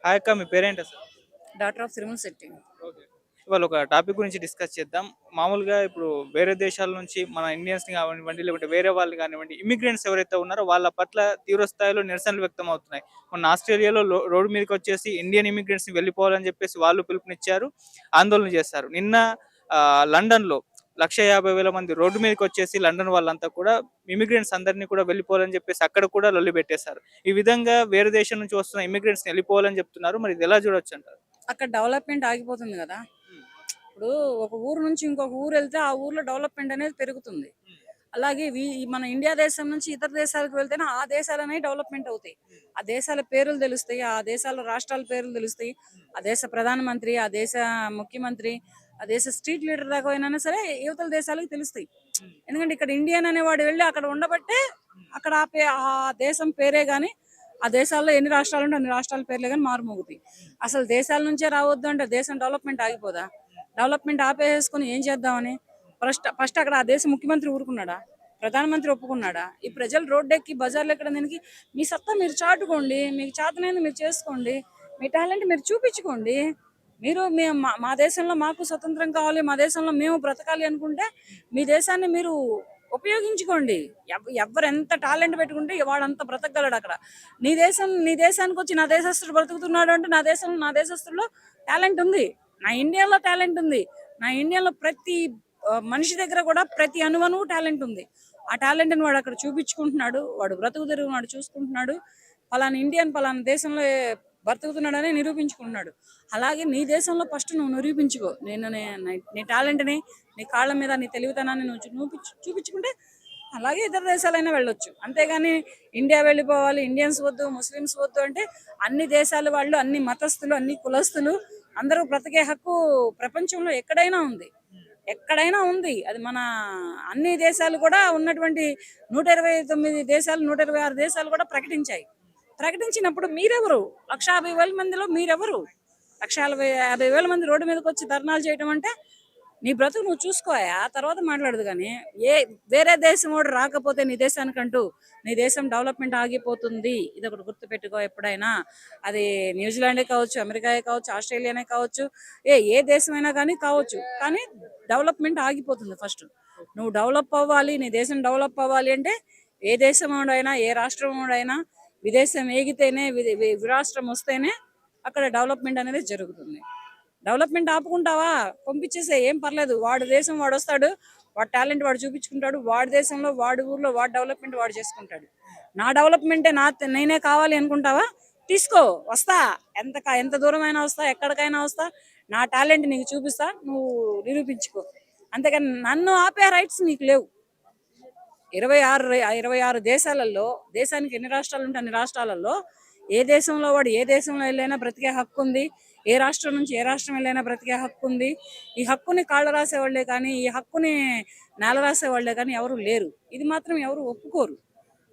Hi అక్క, మీ పేరేంటి అసలు? Daughter of Tirumala Shetty. Okay. ఇవాళ ఒక టాపిక్ గురించి డిస్కస్ చేద్దాం. మామూలుగా ఇప్పుడు వేరే దేశాల నుంచి మన ఇండియన్స్‌ని కానివ్వండి, లేకుంటే వేరే వాళ్ళు కానివ్వండి, ఇమ్మిగ్రెంట్స్ ఎవరైతే ఉన్నారో వాళ్ళ పట్ల తీవ్ర స్థాయిలో నిరసనలు వ్యక్తం అవుతున్నాయి. మొన్న ఆస్ట్రేలియాలో రోడ్డు మీదకొచ్చేసి ఇండియన్ ఇమ్మిగ్రెంట్స్‌ని వెళ్ళిపోవాలని చెప్పేసి వాళ్ళు పిలుపునిచ్చారు. ఆందోళన చేశారు. నిన్న లండన్‌లో 1,50,000 మంది రోడ్డు మీదకొచ్చేసి లండన్ వాళ్ళంతా కూడా ఇమ్మిగ్రెంట్స్ అందరిని కూడా వెళ్ళిపోవాలని చెప్పేసి అక్కడ కూడా లొల్లి పెట్టేశారు. ఈ విధంగా వేరే దేశం నుంచి వస్తున్న ఇమ్మిగ్రెంట్స్‌ని వెళ్ళిపోవాలని చెప్తున్నారు. మరి ఇది ఎలా చూడొచ్చంటారు? అక్కడ డెవలప్మెంట్ ఆగిపోతుంది కదా. హ్మ్. ఇప్పుడు ఒక ఊరు నుంచి ఇంకొక ఊరు వెళ్తే ఆ ఊర్లో డెవలప్మెంట్ అనేది పెరుగుతుంది. హ్మ్. అలాగే మన ఇండియా దేశం నుంచి ఇతర దేశాలకు వెళ్తేనే ఆ దేశాలు అనేవి డెవలప్మెంట్ అవుతాయి. హ్మ్. ఆ దేశాల పేర్లు తెలుస్తాయి, ఆ దేశాల రాష్ట్రాల పేర్లు తెలుస్తాయి, ఆ దేశ ప్రధానమంత్రి, ఆ దేశ ముఖ్యమంత్రి, ఆ దేశ స్ట్రీట్ లీడర్ దాకా అయినా సరే యువతల దేశాలకు తెలుస్తాయి. హ్మ్. ఎందుకంటే ఇక్కడ ఇండియన్ అనేవాడు వెళ్ళి అక్కడ ఉండబట్టే హ్మ్. అక్కడ ఆ దేశం పేరే గాని, ఆ దేశాల్లో ఎన్ని రాష్ట్రాలు ఉంటే అన్ని రాష్ట్రాల పేర్లే కానీ మారుమోగుతాయి. హ్మ్. అసలు దేశాల నుంచే రావద్దు అంటే దేశం డెవలప్మెంట్ ఆగిపోదా? డెవలప్మెంట్ ఆపేసుకుని ఏం చేద్దామని ఫస్ట్ ఫస్ట్ అక్కడ ఆ దేశ ముఖ్యమంత్రి ఊరుకున్నాడా? ప్రధానమంత్రి ఒప్పుకున్నాడా? ఈ ప్రజలు రోడ్డెక్కి బజార్లు ఎక్కడ దీనికి మీ సత్తా మీరు చాటుకోండి, మీకు చేతనైంది మీరు చేసుకోండి, మీ టాలెంట్ మీరు చూపించుకోండి. మీరు మేము మా దేశంలో మాకు స్వతంత్రం కావాలి, మా దేశంలో మేము బ్రతకాలి అనుకుంటే మీ దేశాన్ని మీరు ఉపయోగించుకోండి. ఎవరు ఎంత టాలెంట్ పెట్టుకుంటే వాడంత బ్రతకగలడు అక్కడ. నీ దేశానికి వచ్చి నా దేశస్తుడు బ్రతుకుతున్నాడు అంటే నా దేశస్తుల్లో టాలెంట్ ఉంది. నా ఇండియాలో టాలెంట్ ఉంది. నా ఇండియాలో ప్రతి మనిషి దగ్గర కూడా ప్రతి అణువణువు టాలెంట్ ఉంది. ఆ టాలెంట్‌ని వాడు అక్కడ చూపించుకుంటున్నాడు. వాడు బ్రతుకు తెరువు వాడు చూసుకుంటున్నాడు. పలానా ఇండియన్ పలానా దేశంలో బ్రతుకుతున్నాడని నిరూపించుకుంటున్నాడు. అలాగే నీ దేశంలో ఫస్ట్ నువ్వు నిరూపించుకో. నీ టాలెంట్‌ని, నీ కాళ్ళ మీద నీ తెలివితనాన్ని నువ్వు చూపించుకుంటే అలాగే ఇతర దేశాలైనా వెళ్ళొచ్చు. అంతేగాని ఇండియా వెళ్ళిపోవాలి, ఇండియన్స్ వద్దు, ముస్లిమ్స్ వద్దు అంటే అన్ని దేశాల వాళ్ళు, అన్ని మతస్థులు, అన్ని కులస్తులు అందరూ బ్రతికే హక్కు ప్రపంచంలో ఎక్కడైనా ఉంది. ఎక్కడైనా ఉంది. అది మన అన్ని దేశాలు కూడా ఉన్నటువంటి 129 దేశాలు, 126 దేశాలు కూడా ప్రకటించాయి. ప్రకటించినప్పుడు మీరెవరు? 1,50,000 మందిలో మీరెవరు? 1,50,000 మంది రోడ్డు మీదకొచ్చి ధర్నాలు చేయడం అంటే నీ బ్రతుకు నువ్వు చూసుకోయా, తర్వాత మాట్లాడదు కానీ ఏ వేరే దేశం వాడు రాకపోతే నీ దేశానికంటూ నీ దేశం డెవలప్మెంట్ ఆగిపోతుంది. ఇది ఒకటి గుర్తుపెట్టుకో ఎప్పుడైనా. అది న్యూజిలాండే కావచ్చు, అమెరికాయే కావచ్చు, ఆస్ట్రేలియానే కావచ్చు, ఏ దేశమైనా కానీ కావచ్చు. కానీ డెవలప్మెంట్ ఆగిపోతుంది ఫస్ట్. నువ్వు డెవలప్ అవ్వాలి, నీ దేశం డెవలప్ అవ్వాలి అంటే ఏ దేశం వాడైనా, ఏ రాష్ట్రం వాడైనా విదేశం ఏగితేనే, విరాష్ట్రం వస్తేనే అక్కడ డెవలప్మెంట్ అనేది జరుగుతుంది. డెవలప్మెంట్ ఆపుకుంటావా? పంపించేసే, ఏం పర్లేదు. వాడి దేశం వాడు వస్తాడు, వాడి టాలెంట్ వాడు చూపించుకుంటాడు, వాడి దేశంలో వాడి ఊర్లో వాడి డెవలప్మెంట్ వాడు చేసుకుంటాడు. నా డెవలప్మెంటే నేనే కావాలి అనుకుంటావా? తీసుకో, వస్తా. ఎంత దూరమైనా వస్తా, ఎక్కడికైనా వస్తా. నా టాలెంట్ నీకు చూపిస్తా, నువ్వు నిరూపించుకో. అంతేగాని నన్ను ఆపే రైట్స్ నీకు లేవు. 26 దేశాలలో, దేశానికి ఎన్ని రాష్ట్రాలు ఉంటే అన్ని రాష్ట్రాలలో ఏ దేశంలో వాడు ఏ దేశంలో వెళ్ళైనా బ్రతికే హక్కు ఉంది. ఏ రాష్ట్రం నుంచి ఏ రాష్ట్రం వెళ్ళైనా బ్రతికే హక్కు ఉంది. ఈ హక్కుని కాళ్ళ రాసేవాళ్లే కానీ, ఈ హక్కుని నేల రాసేవాళ్లే కానీ ఎవరు లేరు. ఇది మాత్రం ఎవరు ఒప్పుకోరు.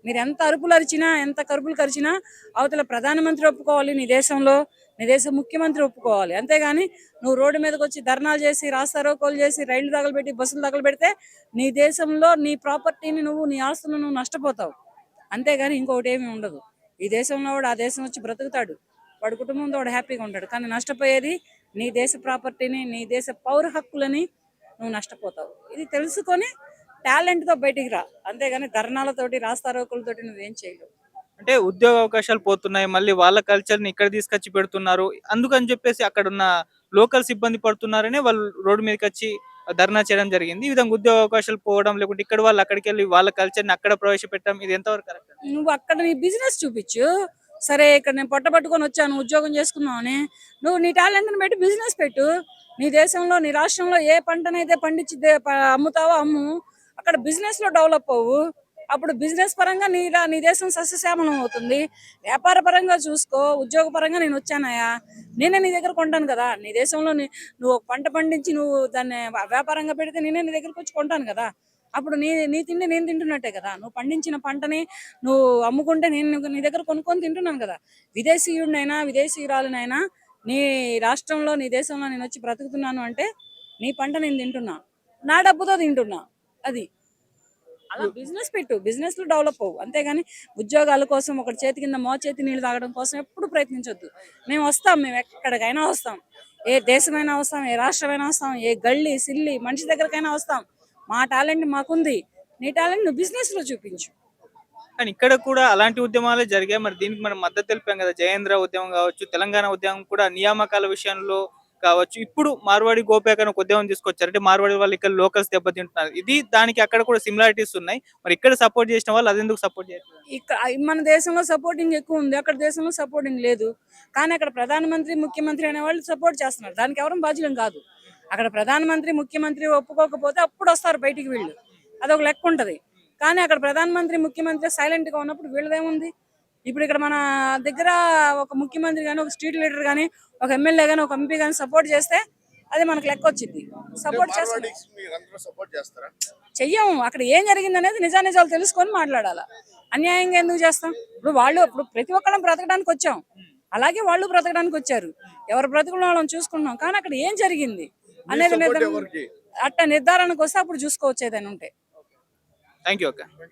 మీరు ఎంత అరుపులు అరిచినా, ఎంత కరుపులు కరిచినా అవతల ప్రధానమంత్రి ఒప్పుకోవాలి, నీ దేశంలో నీ దేశ ముఖ్యమంత్రి ఒప్పుకోవాలి. అంతేగాని నువ్వు రోడ్డు మీదకి వచ్చి ధర్నాలు చేసి, రాస్తారోకోలు చేసి, రైళ్లు తగలబెట్టి, బస్సులు తగలబెడితే నీ దేశంలో నీ ప్రాపర్టీని నీ ఆస్తులను నువ్వు నష్టపోతావు. అంతేగాని ఇంకొకటి ఏమీ ఉండదు. ఈ దేశంలో వాడు ఆ దేశం వచ్చి బ్రతుకుతాడు, వాడి కుటుంబంతో వాడు హ్యాపీగా ఉంటాడు. కానీ నష్టపోయేది నీ దేశ ప్రాపర్టీని, నీ దేశ పౌర హక్కులని నువ్వు నష్టపోతావు. ఇది తెలుసుకొని టాలెంట్తో బయటికి రా. అంతేగాని ధర్నాలతోటి, రాస్తారోకులతోటి నువ్వేం చేయలేవు. అంటే ఉద్యోగ అవకాశాలు పోతున్నాయి. మళ్ళీ వాళ్ళ కల్చర్‌ని ఇక్కడ తీసుకొచ్చి పెడుతున్నారు. అందుకని చెప్పేసి అక్కడున్న లోకల్స్ ఇబ్బంది పడుతున్నారనే వాళ్ళు రోడ్డు మీదకొచ్చి ధర్నా చేయడం జరిగింది. ఈ విధంగా ఉద్యోగ అవకాశాలు పోవడం, లేకుంటే ఇక్కడి వాళ్ళు అక్కడికెళ్ళి వాళ్ళ కల్చర్‌ని అక్కడ ప్రవేశపెట్టడం ఇది ఎంతవరకు కరెక్ట్ అండి? నువ్వు అక్కడ నీ బిజినెస్ చూపించు. సరే, ఇక్కడ నేను పొట్ట పట్టుకొని వచ్చాను ఉద్యోగం చేసుకుందామని, నువ్వు నీ టాలెంట్ని పెట్టి బిజినెస్ పెట్టు. నీ దేశంలో, నీ రాష్ట్రంలో ఏ పంటనైతే పండించి అమ్ముతావో అమ్ము. అక్కడ బిజినెస్లో డెవలప్ అవ్వు. అప్పుడు బిజినెస్ పరంగా నీ దేశం సస్యశ్యామలం అవుతుంది. వ్యాపార పరంగా చూసుకో. ఉద్యోగ పరంగా నేను వచ్చానయా, నేనే నీ దగ్గర కొంటాను కదా. నీ దేశంలో నువ్వు ఒక పంట పండించి నువ్వు దాన్ని వ్యాపారంగా పెడితే నేనే నీ దగ్గరకు వచ్చి కొంటాను కదా. అప్పుడు నీ నీ తిండి నేను తింటున్నట్టే కదా. నువ్వు పండించిన పంటని నువ్వు అమ్ముకుంటే నేను నీ దగ్గర కొనుక్కొని తింటున్నాను కదా. విదేశీయుడినైనా, విదేశీయురాలినైనా నీ రాష్ట్రంలో, నీ దేశంలో నేను వచ్చి బ్రతుకుతున్నాను అంటే నీ పంట నేను తింటున్నా, నా డబ్బుతో తింటున్నా. అది అలా బిజినెస్ పెట్టు, బిజినెస్ లో డెవలప్ అవ్వు, అంతేగాని ఉద్యోగాల కోసం ఒకటి చేతి కింద చేతి నీళ్ళు తాగడం కోసం ఎప్పుడు ప్రయత్నించొద్దు. మేము వస్తాం, మేము ఎక్కడికైనా వస్తాం, ఏ దేశమైనా వస్తాం, ఏ రాష్ట్రమైనా వస్తాం, ఏ గల్లీ సిల్లి మనిషి దగ్గరకైనా వస్తాం. మా టాలెంట్ మాకుంది, నీ టాలెంట్ నువ్వు బిజినెస్ లో చూపించు. కానీ ఇక్కడ కూడా అలాంటి ఉద్యమాలే జరిగాయి. మరి దీనికి మనం మద్దతు తెలిపాం కదా. జయేంద్ర ఉద్యమం కావచ్చు, తెలంగాణ ఉద్యమం కూడా నియామకాల విషయంలో కావచ్చు. ఇప్పుడు మార్వాడి గోపాక్ అని ఒక ఉద్యమం తీసుకొచ్చారు. అంటే మార్వాడి వాళ్ళు ఇక్కడ లోకల్స్ దెబ్బతింటున్నారు. ఇది దానికి అక్కడ కూడా సిమిలారిటీస్ ఉన్నాయి. మరి ఇక్కడ సపోర్ట్ చేసిన వాళ్ళు అది ఎందుకు సపోర్ట్ చేయట్లేదు? ఇక్కడ మన దేశంలో సపోర్టింగ్ ఎక్కువ ఉంది, అక్కడ దేశంలో సపోర్టింగ్ లేదు. కానీ అక్కడ ప్రధానమంత్రి ముఖ్యమంత్రి అనే వాళ్ళు సపోర్ట్ చేస్తున్నారు, దానికి ఎవరు బాధ్యులం కాదు. అక్కడ ప్రధానమంత్రి ముఖ్యమంత్రి ఒప్పుకోకపోతే అప్పుడు వస్తారు బయటికి వీళ్ళు, అదొక లెక్క ఉంటది. కానీ అక్కడ ప్రధానమంత్రి ముఖ్యమంత్రి సైలెంట్ గా ఉన్నప్పుడు వీళ్ళదేముంది? ఇప్పుడు ఇక్కడ మన దగ్గర ఒక ముఖ్యమంత్రి కానీ, ఒక స్ట్రీట్ లీడర్ కానీ, ఒక ఎమ్మెల్యే కానీ, ఒక ఎంపీ కానీ సపోర్ట్ చేస్తే అది మనకు లెక్క వచ్చింది. సపోర్ట్ చేస్తాం చెయ్యము. అక్కడ ఏం జరిగింది అనేది నిజానిజాలు తెలుసుకొని మాట్లాడాలా, అన్యాయంగా ఎందుకు చేస్తాం? ఇప్పుడు ప్రతి ఒక్కళ్ళం బ్రతకడానికి వచ్చాం, అలాగే వాళ్ళు బ్రతకడానికి వచ్చారు. ఎవరు బ్రతుకున్న వాళ్ళని చూసుకున్నాం. కానీ అక్కడ ఏం జరిగింది అనేది అట్ట నిర్ధారణకు వస్తే అప్పుడు చూసుకోవచ్చు ఏదైనా ఉంటే. థ్యాంక్ యూ అక్క.